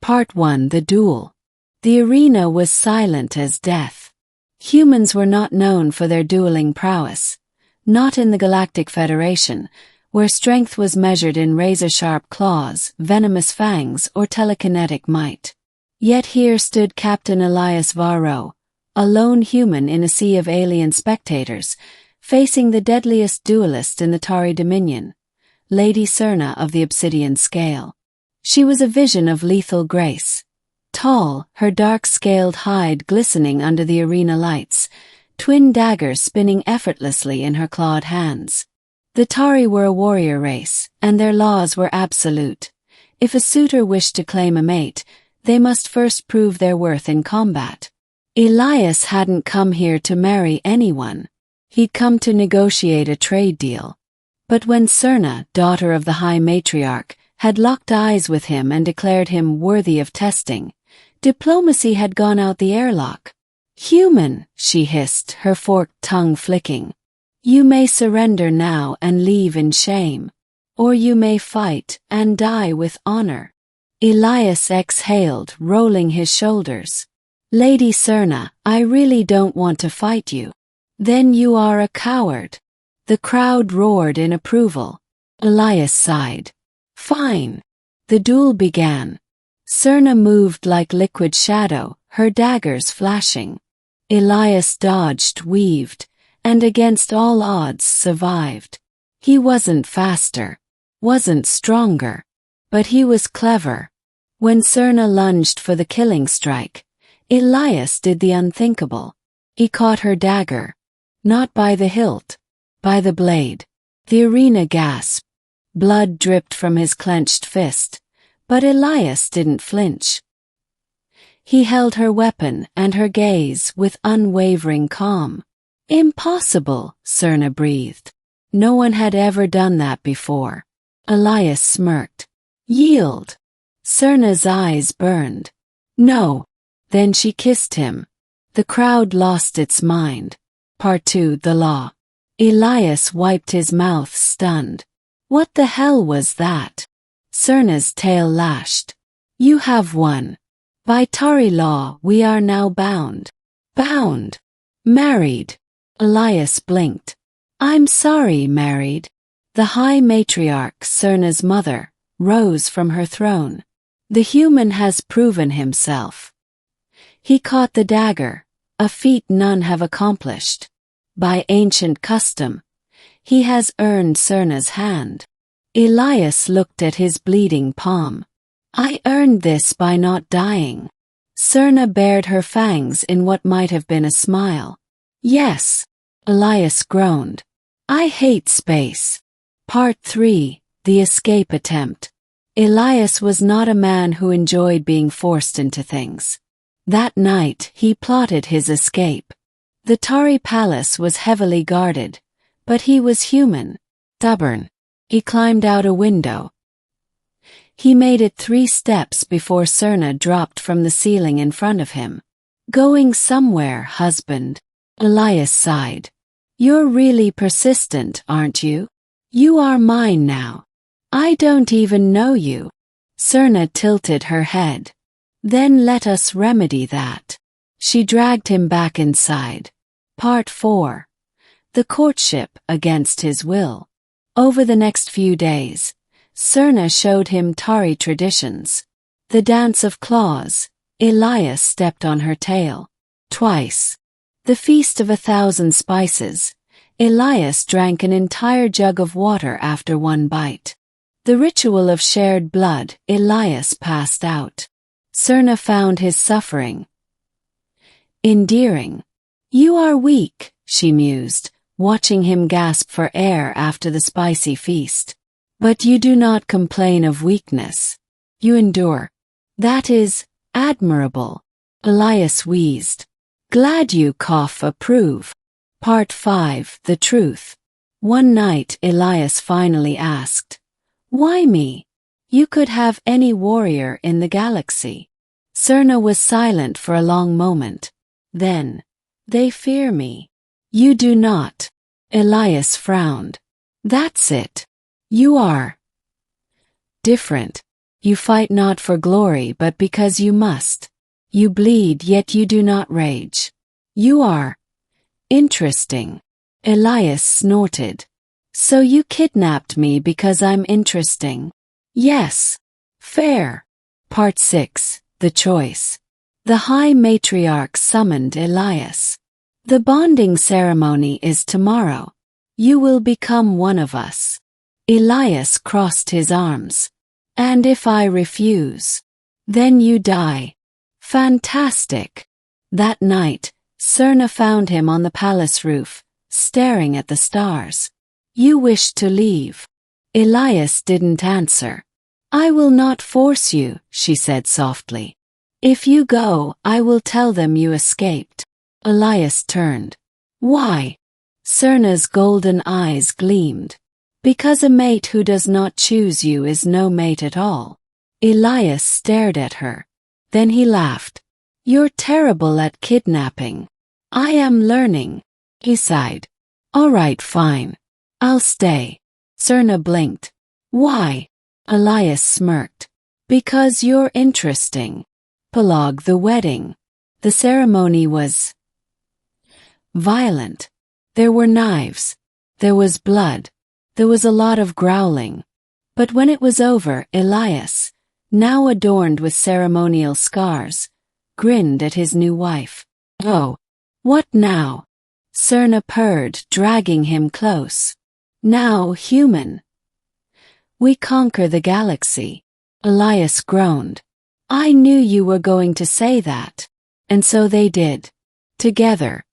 Part 1: The Duel. The arena was silent as death. Humans were not known for their dueling prowess. Not in the Galactic Federation, where strength was measured in razor-sharp claws, venomous fangs, or telekinetic might. Yet here stood Captain Elias Varrow, a lone human in a sea of alien spectators, facing the deadliest duelist in the Tari Dominion, Lady Syrna of the Obsidian Scale. She was a vision of lethal grace. Tall, her dark-scaled hide glistening under the arena lights, twin daggers spinning effortlessly in her clawed hands. The Tari were a warrior race, and their laws were absolute. If a suitor wished to claim a mate, they must first prove their worth in combat. Elias hadn't come here to marry anyone. He'd come to negotiate a trade deal. But when Syrna, daughter of the High Matriarch, had locked eyes with him and declared him worthy of testing, diplomacy had gone out the airlock. "Human," she hissed, her forked tongue flicking. "You may surrender now and leave in shame. Or you may fight and die with honor." Elias exhaled, rolling his shoulders. "Lady Syrna, I really don't want to fight you." "Then you are a coward." The crowd roared in approval. Elias sighed. "Fine." The duel began. Syrna moved like liquid shadow, her daggers flashing. Elias dodged, weaved, and against all odds survived. He wasn't faster, wasn't stronger, but he was clever. When Syrna lunged for the killing strike, Elias did the unthinkable. He caught her dagger. Not by the hilt, by the blade. The arena gasped. Blood dripped from his clenched fist, but Elias didn't flinch. He held her weapon and her gaze with unwavering calm. "Impossible," Syrna breathed. No one had ever done that before. Elias smirked. "Yield." Syrna's eyes burned. "No." Then she kissed him. The crowd lost its mind. Part 2: The Law. Elias wiped his mouth, stunned. What the hell was that? Syrna's tail lashed. "You have won. By Tari law, we are now bound." "Bound? Married?" Elias blinked. "I'm sorry, married." The High Matriarch, Syrna's mother, rose from her throne. "The human has proven himself. He caught the dagger, a feat none have accomplished. By ancient custom, he has earned Syrna's hand." Elias looked at his bleeding palm. "I earned this by not dying." Syrna bared her fangs in what might have been a smile. "Yes." Elias groaned. "I hate space." Part 3: The Escape Attempt. Elias was not a man who enjoyed being forced into things. That night, he plotted his escape. The Tari palace was heavily guarded, but he was human, stubborn. He climbed out a window. He made it 3 steps before Syrna dropped from the ceiling in front of him. "Going somewhere, husband." Elias sighed. "You're really persistent, aren't you? You are mine now. I don't even know you." Syrna tilted her head. "Then let us remedy that." She dragged him back inside. Part 4: The Courtship Against His Will. Over the next few days, Syrna showed him Tari traditions. The dance of claws. Elias stepped on her tail. Twice. The Feast of 1,000 Spices. Elias drank an entire jug of water after one bite. The ritual of shared blood. Elias passed out. Syrna found his suffering endearing. "You are weak," she mused, watching him gasp for air after the spicy feast. "But you do not complain of weakness. You endure. That is admirable." Elias wheezed. "Glad you approve." Part 5: The Truth. One night Elias finally asked, "Why me? You could have any warrior in the galaxy." Syrna was silent for a long moment. Then, "They fear me." "You do not." Elias frowned. "That's it. You are different." You fight not for glory but because you must. You bleed yet you do not rage. You are interesting. Elias snorted. So you kidnapped me because I'm interesting? Yes. Fair. Part 6. The Choice. The High Matriarch summoned Elias. The bonding ceremony is tomorrow. You will become one of us. Elias crossed his arms. And if I refuse? Then you die. Fantastic. That night, Syrna found him on the palace roof, staring at the stars. You wished to leave. Elias didn't answer. I will not force you, she said softly. If you go, I will tell them you escaped. Elias turned. Why? Syrna's golden eyes gleamed. Because a mate who does not choose you is no mate at all. Elias stared at her. Then he laughed. You're terrible at kidnapping. I am learning. He sighed. All right, fine. I'll stay. Syrna blinked. Why? Elias smirked. Because you're interesting. Prologue: the wedding. The ceremony was violent. There were knives. There was blood. There was a lot of growling. But when it was over, Elias, now adorned with ceremonial scars, grinned at his new wife. Oh, what now? Syrna purred, dragging him close. Now, human. We conquer the galaxy. Elias groaned. I knew you were going to say that. And so they did. Together.